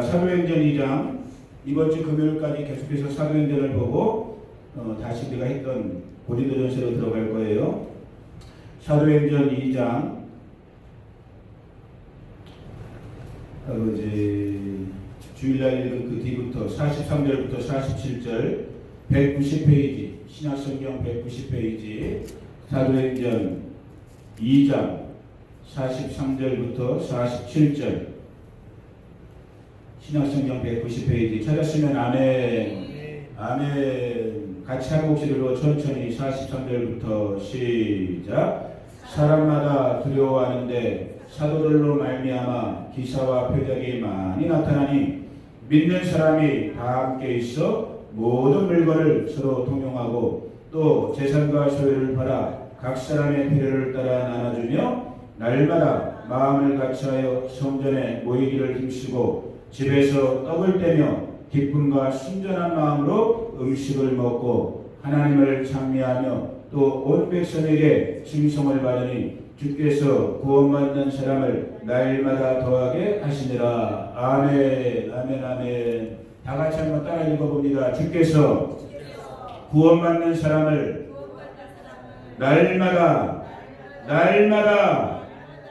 사도행전 2장 이번 주 금요일까지 계속해서 사도행전을 보고 다시 우리가 했던 고린도전서로 들어갈 거예요. 사도행전 2장 주일날 읽은 그 뒤부터 43절부터 47절 190페이지 신약성경 190페이지 사도행전 2장 43절부터 47절 신약성경 190페이지 찾았으면 아멘. 아멘. 같이 한 목소리로 천천히 43절부터 시작. 사람마다 두려워하는데 사도들로 말미암아 기사와 표적이 많이 나타나니 믿는 사람이 다 함께 있어 모든 물건을 서로 통용하고 또 재산과 소유를 팔아 각 사람의 필요를 따라 나눠주며 날마다 마음을 같이하여 성전에 모이기를 힘쓰고 집에서 떡을 떼며 기쁨과 순전한 마음으로 음식을 먹고 하나님을 찬미하며 또 온 백성에게 칭송을 받으니 주께서 구원받는 사람을 날마다 더하게 하시니라. 아멘. 아멘. 아멘. 다 같이 한번 따라 읽어봅니다. 주께서 구원받는 사람을 날마다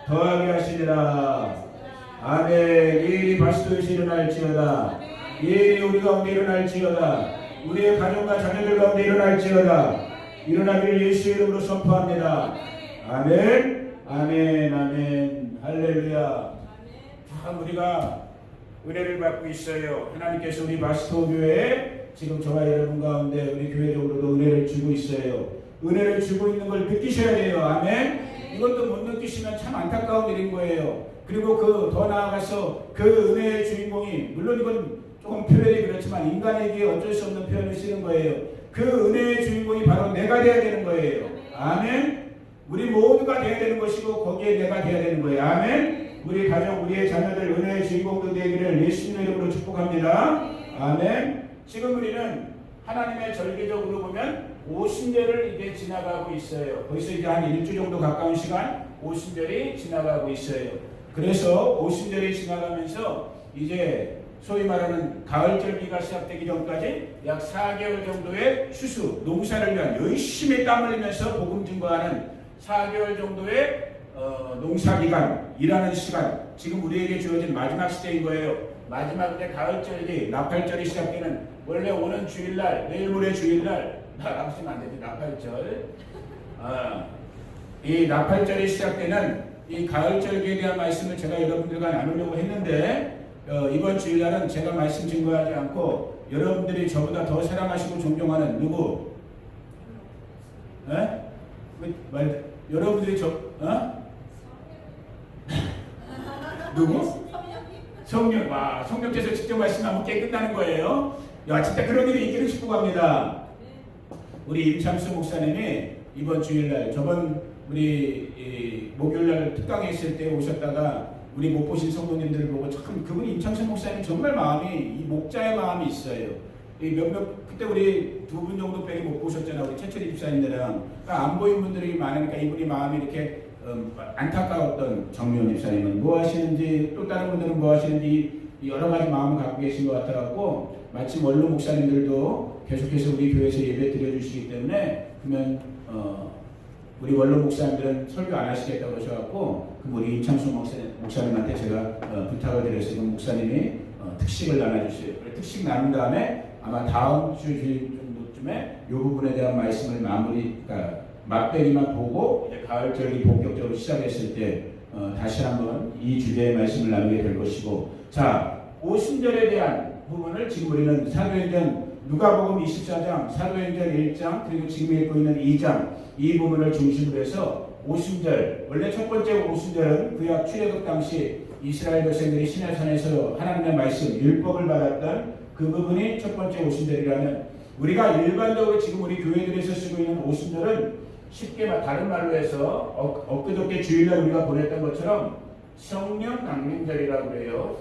더하게 하시니라. 아멘. 이 일이 바스도에서 일어날지어다. 이 일이 우리 가운데 일어날지어다. 우리의 가정과 자녀들 가운데 일어날지어다. 일어나기를 예수의 이름으로 선포합니다. 아멘. 아멘. 아멘. 할렐루야. 참 우리가 은혜를 받고 있어요. 하나님께서 우리 바스도 교회에 지금 저와 여러분 가운데 우리 교회적으로도 은혜를 주고 있어요. 은혜를 주고 있는 걸 느끼셔야 돼요. 아멘. 이것도 못 느끼시면 참 안타까운 일인 거예요. 그리고 더 나아가서 그 은혜의 주인공이, 물론 이건 조금 표현이 그렇지만 인간에게 어쩔 수 없는 표현을 쓰는 거예요. 그 은혜의 주인공이 바로 내가 되어야 되는 거예요. 아멘. 우리 모두가 되어야 되는 것이고 거기에 내가 되어야 되는 거예요. 아멘. 우리 가정, 우리의 자녀들 은혜의 주인공도 되기를 예수님의 이름으로 축복합니다. 아멘. 지금 우리는 하나님의 절기적으로 보면 오순절을 이제 지나가고 있어요. 벌써 이제 한 일주 정도 가까운 시간 오순절이 지나가고 있어요. 그래서 오순절이 지나가면서 이제 소위 말하는 가을절기가 시작되기 전까지 약 4개월 정도의 추수, 농사를 위한 열심히 땀 흘리면서 복음 증거하는 4개월 정도의 농사기간, 일하는 시간, 지금 우리에게 주어진 마지막 시대인 거예요. 마지막 이제 가을절기, 나팔절이 시작되는, 원래 오는 주일날, 내일 모레 주일날, 나가시면 안 되지, 나팔절. 이 나팔절이 시작되는 이 가을절기에 대한 말씀을 제가 여러분들과 나누려고 했는데, 이번 주일날은 제가 말씀 증거하지 않고 여러분들이 저보다 더 사랑하시고 존경하는 누구? 여러분들이 누구? 성령. 와, 성령께서 직접 말씀하면 끝나는 거예요. 야, 진짜 그런 일이 있기를 축복합니다. 우리 임창수 목사님이 이번 주일날, 저번 우리 목요일날 특강에 있을 때 오셨다가 우리 못 보신 성도님들을 보고 참 그분 임창수 목사님 정말 마음이, 이 목자의 마음이 있어요. 그때 우리 두 분 정도 빼기 못 보셨잖아요. 우리 최철희 집사님들랑. 그러니까 안 보인 분들이 많으니까 이분이 마음이 이렇게 안타까웠던 정미원 집사님은 뭐 하시는지, 또 다른 분들은 뭐 하시는지 여러 가지 마음을 갖고 계신 것 같아갖고, 마침 원로 목사님들도 계속해서 우리 교회에서 예배 드려주시기 때문에, 그러면 우리 원로 목사님들은 설교 안 하시겠다고 하셔갖고, 우리 임창수 목사님한테 제가 부탁을 드렸어요. 목사님이 특식을 나눠주세요. 특식 나눈 다음에 아마 다음 주 정도쯤에 이 부분에 대한 말씀을 그러니까 맛배기만 보고 이제 가을절기 본격적으로 시작했을 때 다시 한번 이 주제의 말씀을 나누게 될 것이고, 자, 오순절에 대한 부분을 지금 우리는 사도행전 누가복음 24장, 사도행전 1장, 그리고 지금 읽고 있는 2장, 이 부분을 중심으로 해서 오순절, 원래 첫 번째 오순절은 구약 출애굽 당시 이스라엘 백성들이 시내산에서 하나님의 말씀, 율법을 받았던 그 부분이 첫 번째 오순절이라면, 우리가 일반적으로 지금 우리 교회들에서 쓰고 있는 오순절은 쉽게 다른 말로 해서 엊그저께 주일날 우리가 보냈던 것처럼 성령 강림절이라고 해요.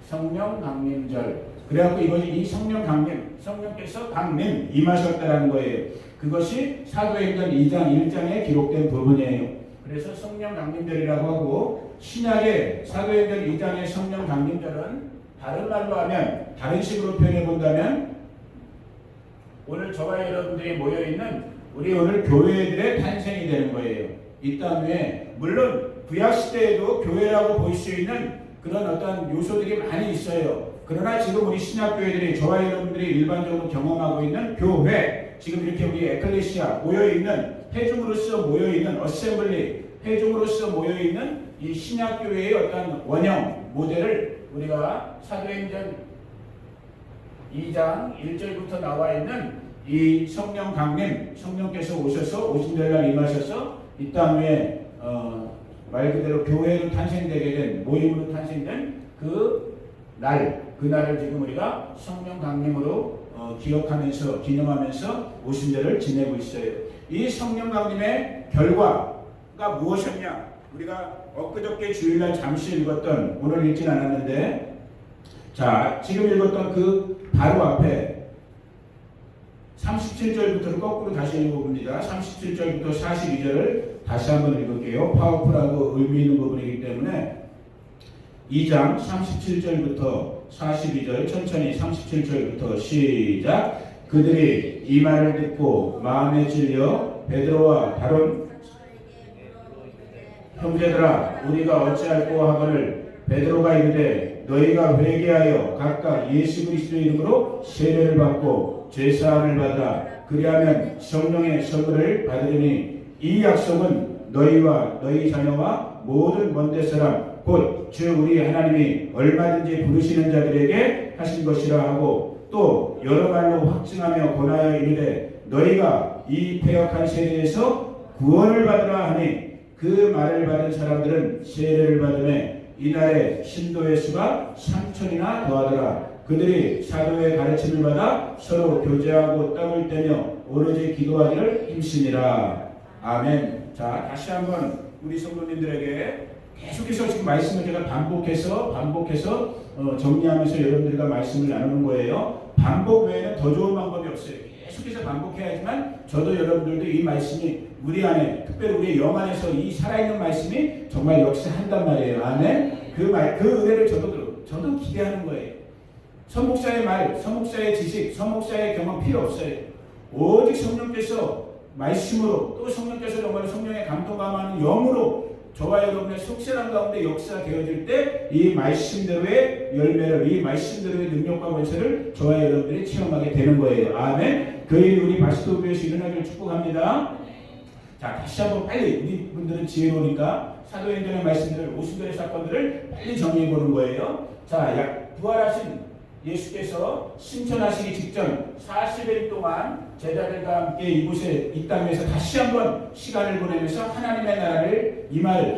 성령 강림절. 그래갖고 이것이 이 성령 강림, 성령께서 강림 임하셨다라는 거예요. 그것이 사도행전 2장 1장에 기록된 부분이에요. 그래서 성령 강림절이라고 하고, 신약의 사도행전 2장의 성령 강림절은 다른 말로 하면, 다른 식으로 표현해 본다면, 오늘 저와 여러분들이 모여있는 우리 오늘 교회들의 탄생이 되는 거예요. 이 땅 위에 물론 구약시대에도 교회라고 볼 수 있는 그런 어떤 요소들이 많이 있어요. 그러나 지금 우리 신약교회들이 저와 여러분들이 일반적으로 경험하고 있는 교회, 지금 이렇게 우리 에클레시아 모여있는, 회중으로서 모여있는 어셈블리, 회중으로서 모여있는 이 신약교회의 어떤 원형 모델을 우리가 사도행전 2장 1절부터 나와 있는 이 성령 강림, 성령께서 오신 날 임하셔서 이 땅 위에 말 그대로 교회로 탄생되게 된, 모임으로 탄생된 그날을 지금 우리가 성령 강림으로 기억하면서, 기념하면서 오순절을 지내고 있어요. 이 성령 강림의 결과가 무엇이었냐? 우리가 엊그저께 주일날 잠시 읽었던, 오늘 읽진 않았는데, 자, 지금 읽었던 그 바로 앞에 37절부터를 거꾸로 다시 읽어봅니다. 37절부터 42절을 다시 한번 읽을게요. 파워풀하고 의미 있는 부분이기 때문에 2장 37절부터 42절 천천히 37절부터 시작. 그들이 이 말을 듣고 마음에 찔려 베드로와 다른 형제들아 우리가 어찌할꼬 하거늘 베드로가 이르되 너희가 회개하여 각각 예수 그리스도 이름으로 세례를 받고 죄사함을 받아 그리하면 성령의 선물을 받으리니 이 약속은 너희와 너희 자녀와 모든 먼데 사람 곧 주 우리 하나님이 얼마든지 부르시는 자들에게 하신 것이라 하고 또 여러 말로 확증하며 권하여 이르되 너희가 이 패역한 세대에서 구원을 받으라 하니 그 말을 받은 사람들은 세례를 받으며 이날에 신도의 수가 3,000이나 더하더라. 그들이 사도의 가르침을 받아 서로 교제하고 떡을 떼며 오로지 기도하기를 힘쓰니라. 아멘. 자, 다시 한번 우리 성도님들에게 계속해서 지금 말씀을 제가 반복해서 정리하면서 여러분들과 말씀을 나누는 거예요. 반복 외에는 더 좋은 방법이 없어요. 계속해서 반복해야지만 저도 여러분들도 이 말씀이 우리 안에, 특별히 우리의 영 안에서 이 살아있는 말씀이 정말 역사한단 말이에요. 아멘. 그 은혜를 저도 기대하는 거예요. 서목사의 말, 서목사의 지식, 서목사의 경험 필요 없어요. 오직 성령께서 말씀으로, 또 성령께서 정말 성령의 감동감하는 영으로 저와 여러분의 속세람 가운데 역사되어질 때 이 말씀대로의 열매를, 이 말씀대로의 능력과 권세를 저와 여러분들이 체험하게 되는 거예요. 아멘. 그 일이 우리 바스토교회에서 일어나기를 축복합니다. 자, 다시 한번 빨리, 우리 분들은 지혜로우니까 사도행전의 말씀들을, 오순절의 사건들을 빨리 정리해 보는 거예요. 자, 부활하신 예수께서 승천하시기 직전 40일 동안 제자들과 함께 이곳에 이 땅에서 다시 한번 시간을 보내면서 하나님의 나라를,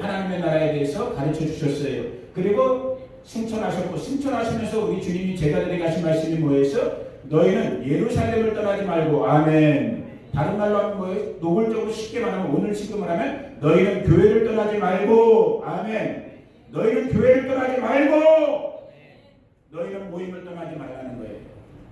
하나님의 나라에 대해서 가르쳐 주셨어요. 그리고 승천하셨고, 승천하시면서 우리 주님이 제자들에게 하신 말씀이 뭐였어? 너희는 예루살렘을 떠나지 말고, 아멘. 다른 말로 하면 뭐예요? 노골적으로 쉽게 말하면, 오늘 지금을 하면 너희는 교회를 떠나지 말고, 아멘. 너희는 교회를 떠나지 말고 너희는 모임을 떠나지 말라는 거예요.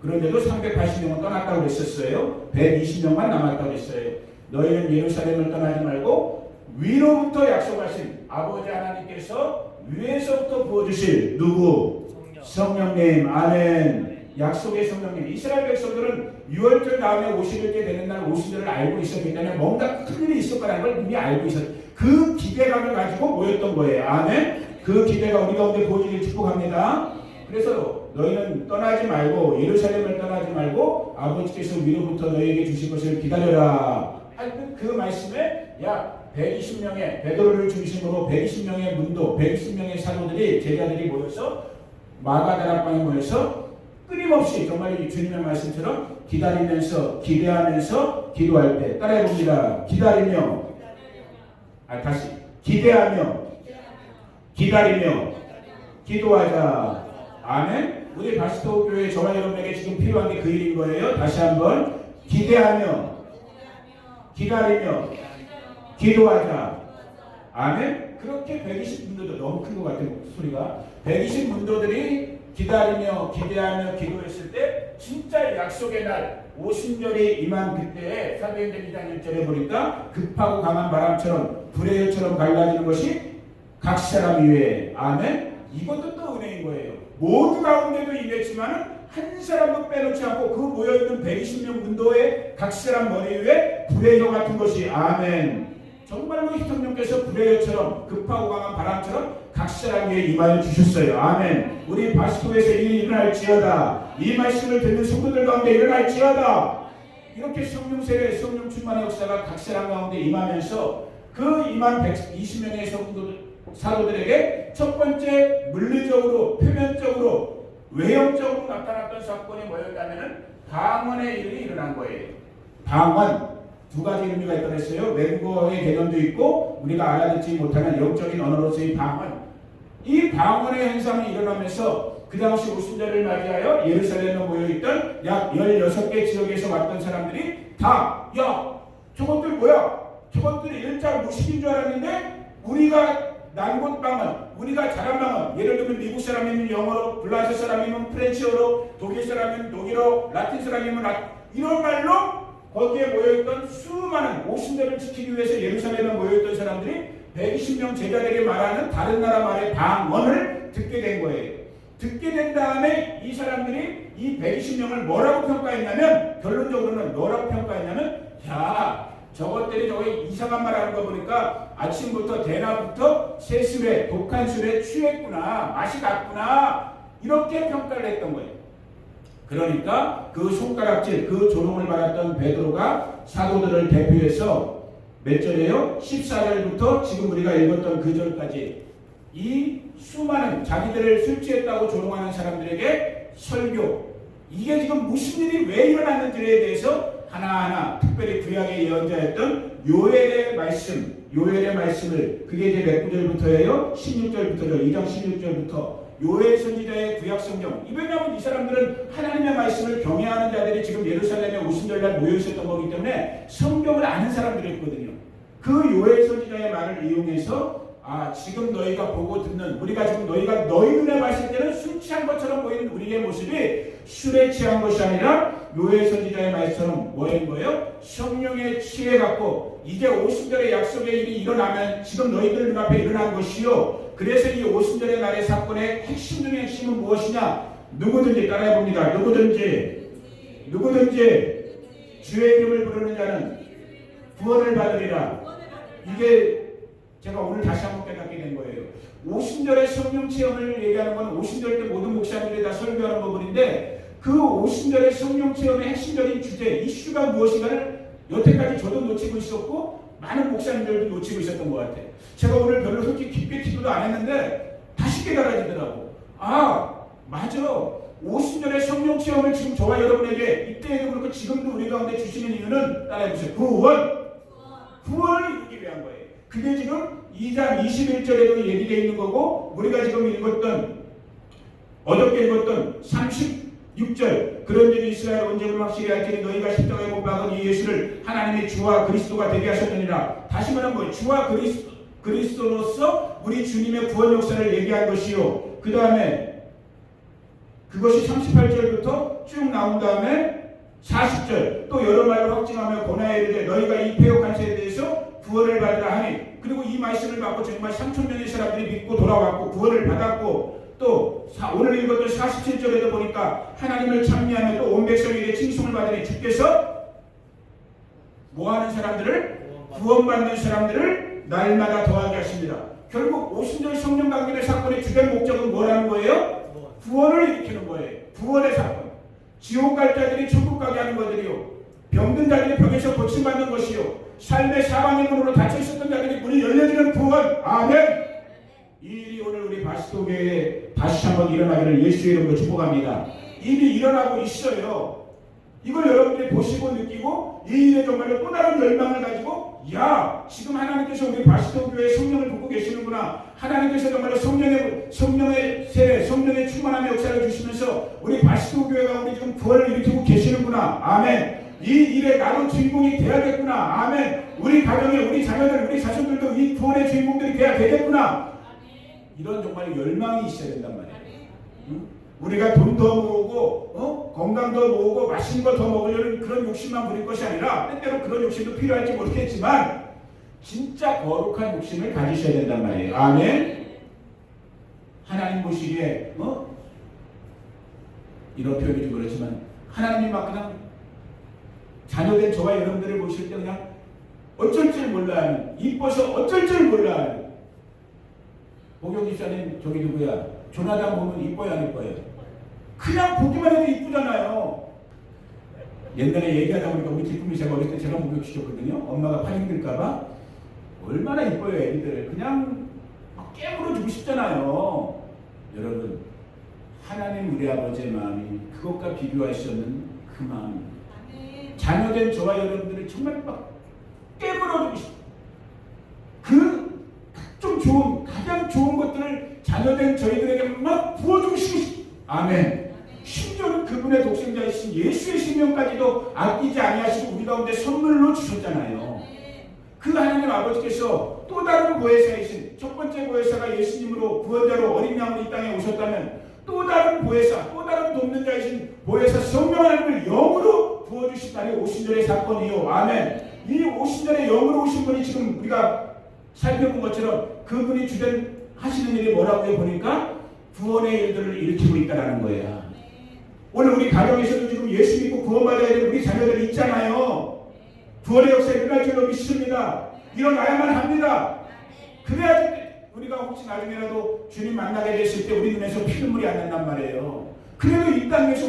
그런데도 380명은 떠났다고 그랬었어요. 120명만 남았다고 그랬어요. 너희는 예루살렘을 떠나지 말고 위로부터 약속하신 아버지 하나님께서 위에서부터 부어주실 누구? 성령님. 아멘. 약속의 성령님. 이스라엘 백성들은 6월절 다음에 오실 때 되는 날 오순절을 알고 있었기 때문에 뭔가 큰 일이 있을 거라는 걸 이미 알고 있었어요. 그 기대감을 가지고 모였던 거예요. 아멘. 그 기대가 우리 가운데 보여지길 축복합니다. 그래서 너희는 떠나지 말고, 예루살렘을 떠나지 말고 아버지께서 위로부터 너희에게 주실 것을 기다려라 하는 그 말씀에 약 120명의 베드로를 중심으로 120명의 문도, 120명의 사도들이, 제자들이 모여서 마가다락방에 모여서 끊임없이 정말 이 주님의 말씀처럼 기다리면서, 기대하면서 기도할 때 따라해봅니다. 다시 기대하며 기다리며 기도하자. 아멘. 우리 바스토 교회 저와 여러분에게 지금 필요한 게 그 일인 거예요. 다시 한번 기대하며 기다리며 기도하자. 아멘. 그렇게 120문도들, 너무 큰 것 같아요 소리가. 120문도들이 기다리며 기대하며 기도했을 때 진짜 약속의 날 오순절이 임한 그때에 사도행전 2장 1절에 보니까 급하고 강한 바람처럼 불의 혈처럼 갈라지는 것이 각 사람 위에, 아멘, 이것도 또 은혜인 거예요. 모두 가운데도 임했지만 한 사람도 빼놓지 않고 그 모여있는 120명 문도의 각 사람 머리 위에 불의 여 같은 것이 아멘. 정말로 성령께서 불의 여처럼 급하고 강한 바람처럼 각 사람에게 임하여 주셨어요. 아멘. 우리 바스토에서 일이 일어날지어다. 이 말씀을 듣는 성도들 가운데 일어날지어다. 이렇게 성령 세례, 성령 충만의 역사가 각 사람 가운데 임하면서 그 임한 120명의 사도들에게 첫 번째 물리적으로, 표면적으로, 외형적으로 나타났던 사건이 뭐였다면 방언의 일이 일어난 거예요. 방언. 두 가지 의미가 있다고 했어요. 외국어의 개념도 있고 우리가 알아듣지 못하는 영적인 언어로서의 방언. 이 방언의 현상이 일어나면서 그 당시 오순절을 맞이하여 예루살렘에 모여있던 약 16개 지역에서 왔던 사람들이 다 야, 저것들 뭐야? 저것들이 일자 무식인 줄 알았는데 우리가 난곳 방언, 우리가 잘한 방언, 예를 들면 미국 사람이면 영어로, 불란서 사람이면 프렌치어로, 독일 사람이면 독일어, 라틴 사람이면 이런 말로 거기에 모여있던 수많은 오순절을 지키기 위해서 예루살렘에 모여있던 사람들이 120명 제자들에게 말하는 다른 나라 말의 방언을 듣게 된 거예요. 듣게 된 다음에 이 사람들이 이 120명을 뭐라고 평가했냐면, 결론적으로는 뭐라고 평가했냐면, 야, 저것들이 저기 이상한 말 하는 거 보니까 아침부터 대낮부터 새술에, 독한 술에 취했구나, 맛이 갔구나, 이렇게 평가를 했던 거예요. 그러니까 그 손가락질, 그 조롱을 받았던 베드로가 사도들을 대표해서 몇 절이에요? 14절부터 지금 우리가 읽었던 그 절까지 이 수많은 자기들을 술 취했다고 조롱하는 사람들에게 설교, 이게 지금 무슨 일이 왜 일어났는지에 대해서 하나하나 특별히 구약의 예언자였던 요엘의 말씀을, 그게 이제 몇 구절부터예요? 16절부터죠. 2장 16절부터 요엘 선지자의 구약 성경. 왜냐하면 이 사람들은 하나님의 말씀을 경외하는 자들이 지금 예루살렘에 오순절날 모여 있었던 거기 때문에 성경을 아는 사람들이었거든요. 그 요엘 선지자의 말을 이용해서 지금 너희가 보고 듣는, 우리가 지금 너희가 너희 눈에 봤을 때는 술 취한 것처럼 보이는 우리의 모습이 술에 취한 것이 아니라 요엘 선지자의 말처럼 뭐인 거예요? 성령에 취해갖고 이제 오순절의 약속의 일이 일어나면 지금 너희들 눈앞에 일어난 것이요. 그래서 이 오순절의 날의 사건의 핵심 중의 핵심은 무엇이냐? 누구든지 따라해봅니다. 누구든지 주의 이름을 부르는 자는 구원을 받으리라. 이게 제가 오늘 다시 한번 깨닫게 된 거예요. 오순절의 성령 체험을 얘기하는 건 오순절 때 모든 목사님들이 다 설교하는 부분인데, 그 오순절의 성령 체험의 핵심적인 주제, 이슈가 무엇인가를 여태까지 저도 놓치고 있었고 많은 목사님들도 놓치고 있었던 것 같아요. 제가 오늘 별로 솔직히 깊게 기도도 안 했는데 다시 깨달아지더라고. 맞아. 오순절의 성령 체험을 지금 저와 여러분에게 이때에도 그렇고 지금도 우리 가운데 주시는 이유는 따라해보세요. 구원을 이루기 위한 거예요. 그게 지금 2장 21절에도 얘기되어 있는 거고, 우리가 지금 어저께 읽었던 36절, 그런 일이 이스라엘 언제를 확실히 할지니 너희가 십자가에 못 박은 이 예수를 하나님의 주와 그리스도가 되게 하셨느니라. 다시 말하면 뭐예요? 주와 그리스도로서 우리 주님의 구원 역사를 얘기한 것이요. 그 다음에 그것이 38절부터 쭉 나온 다음에 40절 또 여러 말로 확증하며 고나에 이르되 너희가 이 패역한 세에 대해서 구원을 받으라 하니, 그리고 이 말씀을 받고 정말 3,000명의 사람들이 믿고 돌아왔고 구원을 받았고, 또 오늘 읽었던 47절에도 보니까 하나님을 찬미하며 또 온 백성에게 칭송을 받으니 주께서 뭐하는 사람들을? 구원받는 사람들을 날마다 더하게 하십니다. 결국 오순절 성령 강림의 사건의 주된 목적은 뭐라는 거예요? 구원을 일으키는 거예요. 구원의 사건. 지옥 갈 자들이 천국 가게 하는 것들이요, 병든 자들이 병에서 고침받는 것이요, 삶의 사망의 문으로 닫혀 있었던 자들이 문이 열려지는 구원. 아멘. 이 일이 오늘 우리 바스토교회에 다시 한번 일어나기를 예수의 이름으로 축복합니다. 이미 일어나고 있어요. 이걸 여러분들이 보시고 느끼고 이 일에 정말로 또 다른 열망을 가지고, 지금 하나님께서 우리 바스토교회에 성령을 붓고 계시는구나. 하나님께서 정말로 성령의 세례, 성령의 충만함의 역사를 주시면서 우리 바스토교회가 우리 지금 구원을 일으키고 계시는구나. 아멘. 이 일에 나도 주인공이 돼야겠구나. 아멘. 우리 가정에 우리 자녀들, 우리 자손들도 이 구원의 주인공들이 돼야 되겠구나. 이런 정말 열망이 있어야 된단 말이에요. 우리가 돈 더 모으고 건강 더 모으고 맛있는 거 더 먹으려는 그런 욕심만 부릴 것이 아니라, 때때로 그런 욕심도 필요할지 모르겠지만 진짜 거룩한 욕심을 가지셔야 된단 말이에요. 아멘. 하나님 중에 이런 표현이 좀 그렇지만 하나님이 막 그냥 자녀된 저와 여러분들을 보실 때 그냥 어쩔 줄 몰라하는, 이뻐서 어쩔 줄 몰라하는. 복영 집사님 저기 누구야? 조나단 보면 이뻐요 안 이뻐요? 그냥 보기만 해도 이쁘잖아요. 옛날에 얘기하다 보니까 우리 기쁨이 제가 어릴 때 제가 목욕시켰거든요. 엄마가 팔 힘들까봐. 얼마나 이뻐요 애기들. 그냥 막 깨물어주고 싶잖아요. 여러분, 하나님 우리 아버지의 마음이 그것과 비교할 수 없는 그 마음입니다. 자녀된 저와 여러분들을 정말 막 깨물어주고 싶어요. 가장 좋은 것들을 자녀된 저희들에게 막 부어주고 싶어요. 아멘. 심지어는 그분의 독생자이신 예수의 생명까지도 아끼지 아니하시고 우리 가운데 선물로 주셨잖아요. 그 하나님 아버지께서 또 다른 보혜사이신, 첫 번째 보혜사가 예수님으로 구원자로 어린 양으로 이 땅에 오셨다면 또 다른 보혜사, 또 다른 돕는 자이신 보혜사 성령 하나님을 영으로 부어주시다니 오신절의 사건이요. 아멘. 이 오신절의 영으로 오신 분이 지금 우리가 살펴본 것처럼 그분이 주된 하시는 일이 뭐라고요? 보니까 구원의 일들을 일으키고 있다는 거예요. 오늘 우리 가정에서도 지금 예수 믿고 구원받아야 되는 우리 자녀들이 있잖아요. 구원의 역사에 일어날 줄로 믿습니다. 일어나야만 합니다. 그래야지 우리가 혹시 나중에라도 주님 만나게 됐을 때 우리 눈에서 피눈물이 안 난단 말이에요. 그래도 이 땅에서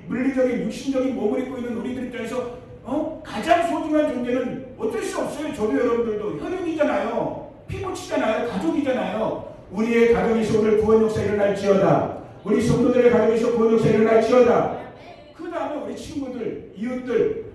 물리적인 육신적인 몸을 입고 있는 우리들 입장에서 가장 소중한 존재는 어쩔 수 없어요. 저도 여러분들도 혈육이잖아요. 피부치잖아요. 가족이잖아요. 우리의 가정에서 오늘 구원 역사 일어날지어다. 우리 성도들의 가정에서 구원 역사 일어날지어다. 그 다음에 우리 친구들, 이웃들,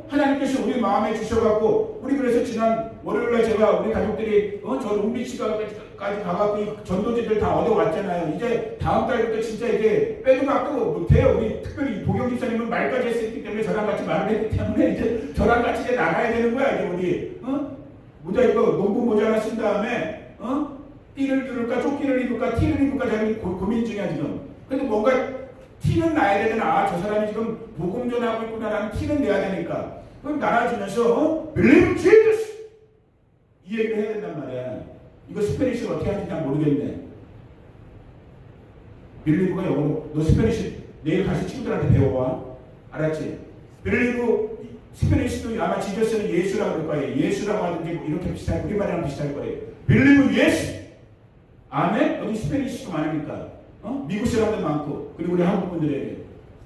하나님께서 우리 마음에 주셔갖고, 우리 그래서 지난 월요일날 제가 우리 가족들이 저 롱비치까지 가갖고 이 전도지들 다 얻어왔잖아요. 이제 다음 달부터 진짜 이제 빼도 갖고 못해요. 우리 특별히 복영 집사님은 말까지 했기 때문에 저랑 같이 말을 했기 때문에 이제 저랑 같이 이제 나가야 되는 거야. 이제 우리 모자 이거 농구 모자 하나 쓴 다음에 띠를 두를까 조끼를 입을까 티를 입을까 자기 고민 중이야 지금. 근데 뭔가 티는 나야 되잖아. 저 사람이 지금 복음 전하고 있구나라는 티는 내야 되니까. 그럼 나눠주면서 Believe Jesus 이 얘기를 해야 된단 말이야. 이거 스페니쉬를 어떻게 하는지 잘 모르겠네. 빌리브가 영어로 너 스페니쉬 내일 가서 친구들한테 배워와. 알았지? 빌리브 스페니쉬도 아마 지저스는 예수라고 그럴 거예요. 예수라고 하든지 이렇게 비슷할 우리말이랑 비슷할 거예요. 빌리브 예수. 아멘? 여기 스페니쉬도 많으니까. 미국 사람들 많고 그리고 우리 한국 분들에게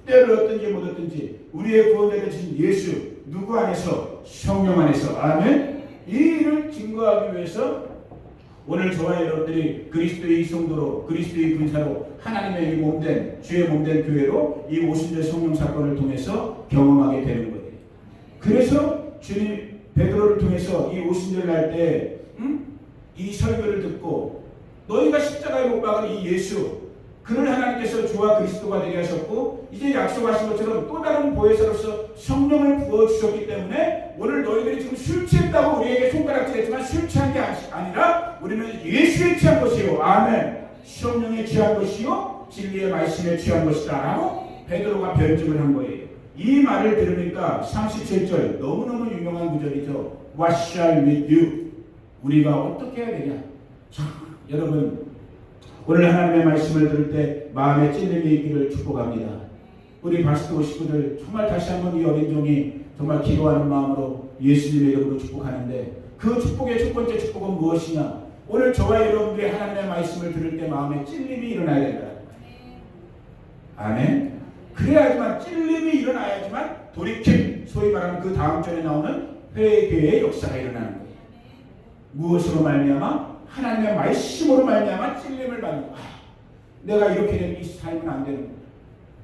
때를 얻든지 못 얻든지 우리의 구원자 되신 예수 누구 안에서? 성령 안에서. 아멘? 이 일을 증거하기 위해서 오늘 저와 여러분들이 그리스도의 성도로 그리스도의 군사로 하나님의 몸된 주의 몸된 교회로 이 오순절 성령 사건을 통해서 경험하게 되는 거예요. 그래서 주님 베드로를 통해서 이 오순절 날 때 이 설교를 듣고 너희가 십자가에 못 박은 이 예수 그를 하나님께서 주와 그리스도가 되게 하셨고 이제 약속하신 것처럼 또 다른 보혜사로서 성령을 부어주셨기 때문에 오늘 너희들이 지금 술 취했다고 우리에게 손가락질했지만 술 취한 게 아니라 우리는 예수에 취한 것이요. 아멘. 성령에 취한 것이요 진리의 말씀에 취한 것이다 라고 베드로가 변증을 한 거예요. 이 말을 들으니까 37절 너무너무 유명한 구절이죠. What shall we do? 우리가 어떻게 해야 되냐. 자, 여러분 오늘 하나님의 말씀을 들을 때 마음에 찔림이 있기를 축복합니다. 우리 바스토 식구들 정말 다시 한번 이 어린 종이 정말 기도하는 마음으로 예수님의 이름으로 축복하는데 그 축복의 첫 번째 축복은 무엇이냐? 오늘 저와 여러분들이 하나님의 말씀을 들을 때 마음에 찔림이 일어나야 된다. 아멘. 그래야지만 찔림이 일어나야지만 돌이킴 소위 말하는 그 다음 절에 나오는 회개의 역사가 일어나는 거예요. 무엇으로 말미암아? 하나님의 말씀으로 말미암아 찔림을 받는 거야. 내가 이렇게 되면 이 삶은 안 되는 거야.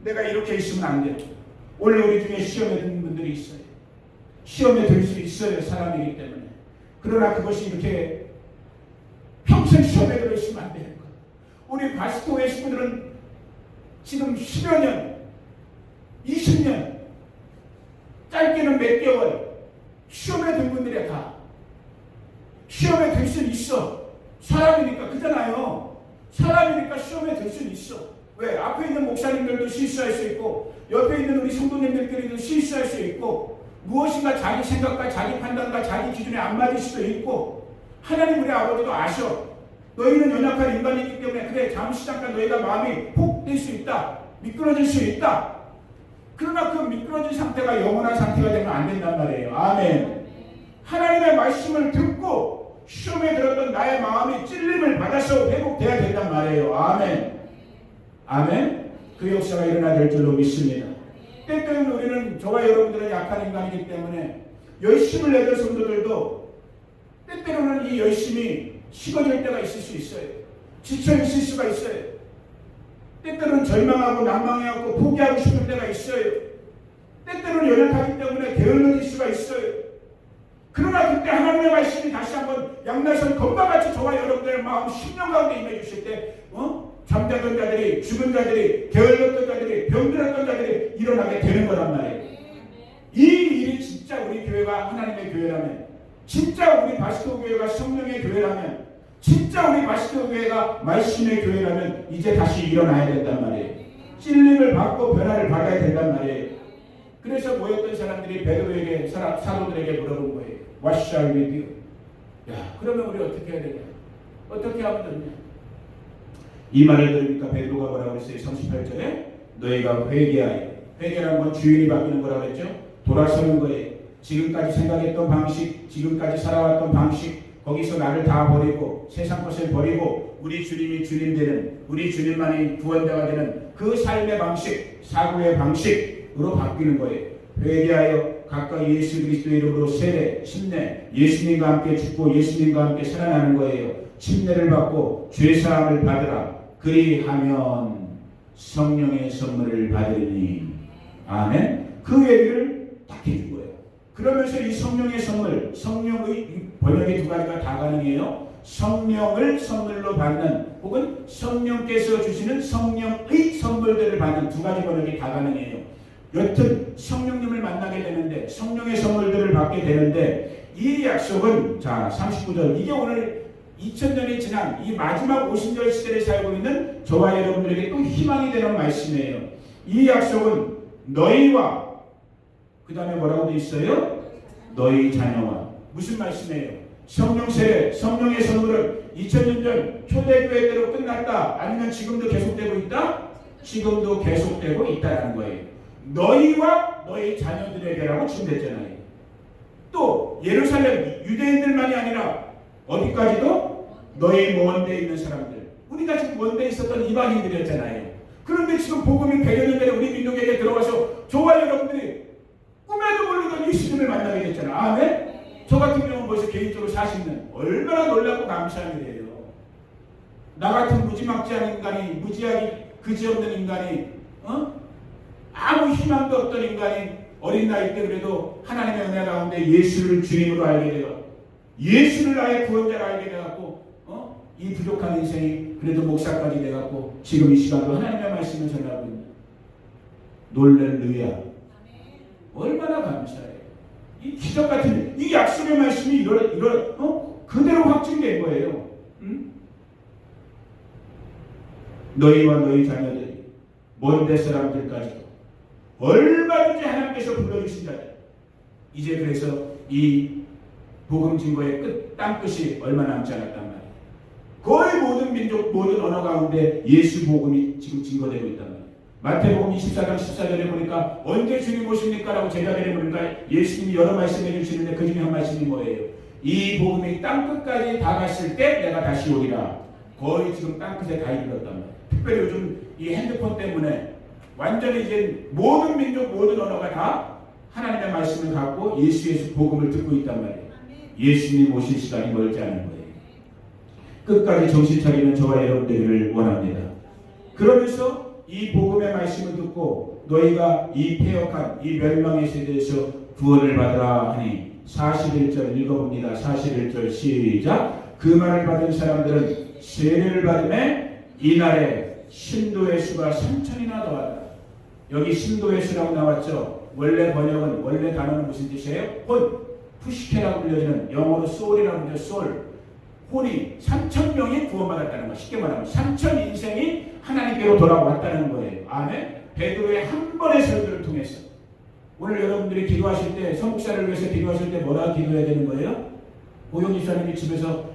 내가 이렇게 있으면 안 되는 거야. 오늘 우리 중에 시험에 드는 분들이 있어요. 시험에 들 수 있어요. 사람이기 때문에. 그러나 그것이 이렇게 평생 시험에 들어있으면 안 되는 거야. 우리 바스토의 식구들은 지금 10여 년, 20년, 짧게는 몇 개월 시험에 든 분들이야 다. 시험에 들 수 있어. 사람이니까 그잖아요. 사람이니까 시험에 들 수 있어. 왜? 앞에 있는 목사님들도 실수할 수 있고 옆에 있는 우리 성도님들끼리도 실수할 수 있고 무엇인가 자기 생각과 자기 판단과 자기 기준에 안 맞을 수도 있고 하나님 우리 아버지도 아셔. 너희는 연약한 인간이기 때문에 그래 잠시 잠깐 너희가 마음이 혹 될 수 있다. 미끄러질 수 있다. 그러나 그 미끄러진 상태가 영원한 상태가 되면 안 된단 말이에요. 아멘. 하나님의 말씀을 듣고 시험에 들었던 나의 마음이 찔림을 받아서 회복돼야 된단 말이에요. 아멘. 아멘. 그 역사가 일어나야 될 줄로 믿습니다. 때때로 우리는 저와 여러분들은 약한 인간이기 때문에 열심을 내던 성도들도 때때로는 이 열심이 식어질 때가 있을 수 있어요. 지쳐 있을 수가 있어요. 때때로는 절망하고 난망해하고 포기하고 싶은 때가 있어요. 때때로는 연약하기 때문에 게을러질 수가 있어요. 그러나 그때 하나님의 말씀이 다시 한번 양날선 검과 같이 저와 여러분들의 마음 10년 가운데 임해 주실 때 잠자던 자들이, 죽은 자들이, 게을렀던 자들이, 병들었던 자들이 일어나게 되는 거란 말이에요. 이 일이 진짜 우리 교회가 하나님의 교회라면, 진짜 우리 바스토 교회가 성령의 교회라면, 진짜 우리 바스토 교회가 말씀의 교회라면 이제 다시 일어나야 된단 말이에요. 찔림을 받고 변화를 받아야 된단 말이에요. 그래서 모였던 사람들이 베드로에게, 사도들에게 물어본 거예요. What shall we do? 야, 그러면 우리 어떻게 해야 되냐? 어떻게 하면 되냐? 이 말을 들으니까 베드로가 뭐라고 했어요? 38절에 너희가 회개하여. 회개라는 건 주인이 바뀌는 거라고 했죠? 돌아서는 거예요. 지금까지 생각했던 방식, 지금까지 살아왔던 방식, 거기서 나를 다 버리고 세상 것을 버리고 우리 주님이 주님 되는, 우리 주님만이 구원자가 되는 그 삶의 방식, 사고의 방식으로 바뀌는 거예요. 회개하여 각각 예수 그리스도의 이름으로 세례, 침례, 예수님과 함께 죽고 예수님과 함께 살아나는 거예요. 침례를 받고 죄사함을 받으라. 그리하면 성령의 선물을 받으니. 아멘. 그 얘기를 딱 해준 거예요. 그러면서 이 성령의 선물, 성령의 번역이 두 가지가 다 가능해요. 성령을 선물로 받는 혹은 성령께서 주시는 성령의 선물들을 받는 두 가지 번역이 다 가능해요. 여튼 성령님을 만나게 되는데, 성령의 선물들을 받게 되는데, 이 약속은 자 39절, 이게 오늘 2000년이 지난 이 마지막 오순절 시대를 살고 있는 저와 여러분들에게 또 희망이 되는 말씀이에요. 이 약속은 너희와, 그 다음에 뭐라고 되어 있어요? 너희 자녀와. 무슨 말씀이에요? 성령 세례, 성령의 선물은 2000년 전 초대교회 때로 끝났다? 아니면 지금도 계속되고 있다? 지금도 계속되고 있다는 거예요. 너희와 너희 자녀들에게라고 준비했잖아요. 또 예루살렘 유대인들만이 아니라 어디까지도? 너희 먼 데 있는 사람들. 우리가 지금 먼 데 있었던 이방인들이었잖아요. 그런데 지금 복음이 100여 년 전에 우리 민족에게 들어와서 저와 여러분들이 꿈에도 모르던 예수님을 만나게 됐잖아요. 아멘? 저 같은 경우는 벌써 개인적으로 40년. 얼마나 놀랍고 감사한 일이에요. 나 같은 무지막지한 인간이, 무지하기 그지없는 인간이, 아무 희망도 없던 인간이 어린 나이 때 그래도 하나님의 은혜 가운데 예수를 주님으로 알게 되고, 예수를 나의 구원자로 알게 되었고, 이 부족한 인생이 그래도 목사까지 돼갖고 지금 이 시간도 하나님의 말씀을 전하고 있는 놀랄루야. 얼마나 감사해요. 이 기적 같은 이 약속의 말씀이 그대로 확증된 거예요. 응? 너희와 너희 자녀들이 먼데 사람들까지도 얼마든지 하나님께서 불러주신 자들. 이제 그래서 이 복음 증거의 끝, 땅끝이 얼마 남지 않았단 말이에요. 거의 모든 민족, 모든 언어 가운데 예수 복음이 지금 증거되고 있단 말이에요. 마태복음 24장 14절에 보니까 언제 주님 오십니까? 라고 제자들이 물으니까 예수님이 여러 말씀해 주시는데 그 중에 한 말씀이 뭐예요? 이 복음이 땅끝까지 다 갔을 때 내가 다시 오리라. 거의 지금 땅끝에 다 이르렀단 말이에요. 특별히 요즘 이 핸드폰 때문에 완전히 이제 모든 민족, 모든 언어가 다 하나님의 말씀을 갖고 예수의 복음을 듣고 있단 말이에요. 예수님 오실 시간이 멀지 않은 거예요. 끝까지 정신 차리는 저와 여러분들을 원합니다. 그러면서 이 복음의 말씀을 듣고 너희가 이 패역한 이 멸망의 세대에서 구원을 받으라 하니 41절 읽어봅니다. 41절 시작. 그 말을 받은 사람들은 세례를 받음에 이날에 신도의 수가 3,000이나 더하다. 여기 신도의 수라고 나왔죠. 원래 번역은, 원래 단어는 무슨 뜻이에요? 혼, 푸시케라고 불려지는 영어로 soul이라고 불려 soul. 혼이 3,000명이 구원받았다는 거. 쉽게 말하면 3,000 인생이 하나님께로 돌아왔다는 거예요. 아멘. 베드로의 한 번의 설교를 통해서. 오늘 여러분들이 기도하실 때, 성목사를 위해서 기도하실 때 뭐라 기도해야 되는 거예요? 오영 집사님이 집에서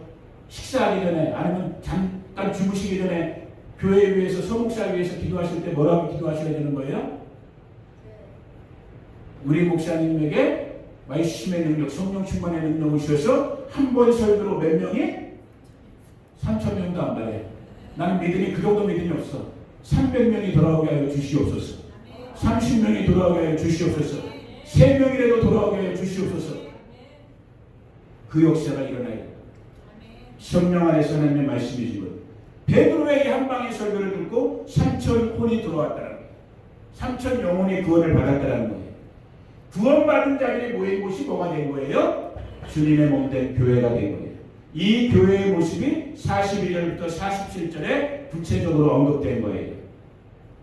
식사하기 전에 아니면 잠깐 주무시기 전에 교회 위해서 소목사 위해서 기도하실 때 뭐라고 기도하셔야 되는 거예요? 우리 목사님에게 말씀의 능력, 성령 충만의 능력을 주셔서 한 번 설교로 몇 명이? 3,000명도 안 받아요. 나는 믿음이 그 정도 믿음이 없어. 300명이 돌아오게 하여 주시옵소서. 30명이 돌아오게 하여 주시옵소서. 3명이라도 돌아오게 하여 주시옵소서. 그 역사가 일어나요. 성령 안에서 하나님의 말씀이 지금 베드로의 한 방의 설교를 듣고 3,000 혼이 들어왔다는 거예요. 3,000 영혼이 구원을 받았다는 거예요. 구원받은 자들이 모인 곳이 뭐가 된 거예요? 주님의 몸된 교회가 된 거예요. 이 교회의 모습이 42절부터 47절에 구체적으로 언급된 거예요.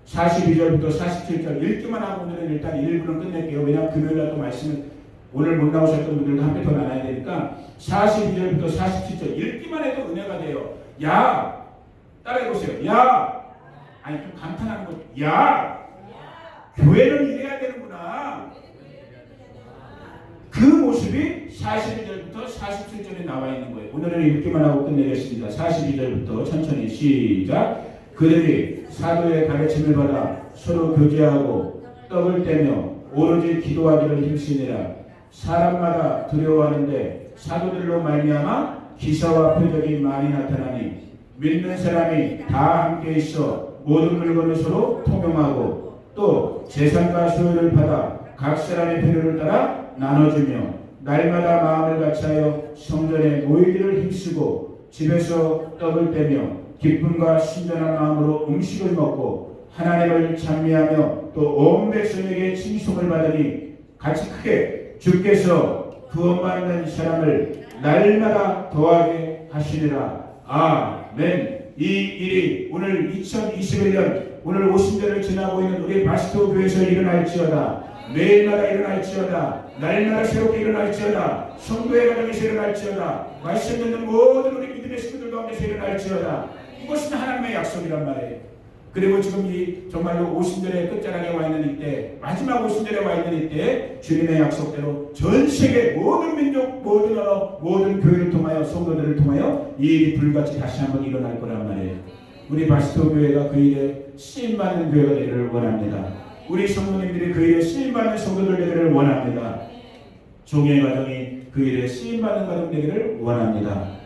42절부터 47절 읽기만 하고 오늘은 일단 1부는 끝낼게요. 왜냐하면 금요일날 또 말씀을 오늘 못 나오셨던 분들도 함께 더 나눠야 되니까 42절부터 47절 읽기만 해도 은혜가 돼요. 야! 따라해보세요. 야! 아니 좀 감탄하는 거. 야! 교회는 이래야 되는구나. 그 모습이 42절부터 47절에 나와 있는 거예요. 오늘은 읽기만 하고 끝내겠습니다. 42절부터 천천히 시작. 그들이 사도의 가르침을 받아 서로 교제하고 떡을 떼며 오로지 기도하기를 힘쓰니라. 사람마다 두려워하는데 사도들로 말미암아 기사와 표적이 많이 나타나니 믿는 사람이 다 함께 있어 모든 물건을 서로 통용하고 또 재산과 소유를 받아 각 사람의 필요를 따라 나눠주며 날마다 마음을 같이하여 성전에 모이기를 힘쓰고 집에서 떡을 떼며 기쁨과 신전한 마음으로 음식을 먹고 하나님을 찬미하며 또 온 백성에게 칭송을 받으니 같이 크게 주께서 구원받는 사람을 날마다 더하게 하시리라. 아멘. 이 일이 오늘 2021년 오늘 50년을 지나고 있는 우리 바스토 교회에서 일어날지어다. 매일마다 일어날지어다. 날마다 새롭게 일어날지어다. 성도의 가정에서 일어날지어다. 말씀 듣는 모든 우리 믿음의 식구들 가운데서 일어날지어다. 이것은 하나님의 약속이란 말이에요. 그리고 지금 이 정말로 50년의 끝자락에 와 있는 이때, 마지막 50년에 와 있는 이때 주님의 약속대로 전 세계 모든 민족, 모든 언어, 모든 교회를 통하여 성도들을 통하여 이 일이 불같이 다시 한번 일어날 거란 말이에요. 우리 바스토 교회가 그 일에 쓰임받는 교회가 되기를 원합니다. 우리 성도님들이 그 일에 쓰임받는 성도들 되기를 원합니다. 종의 가정이 그 일에 쓰임받는 가정 되기를 원합니다.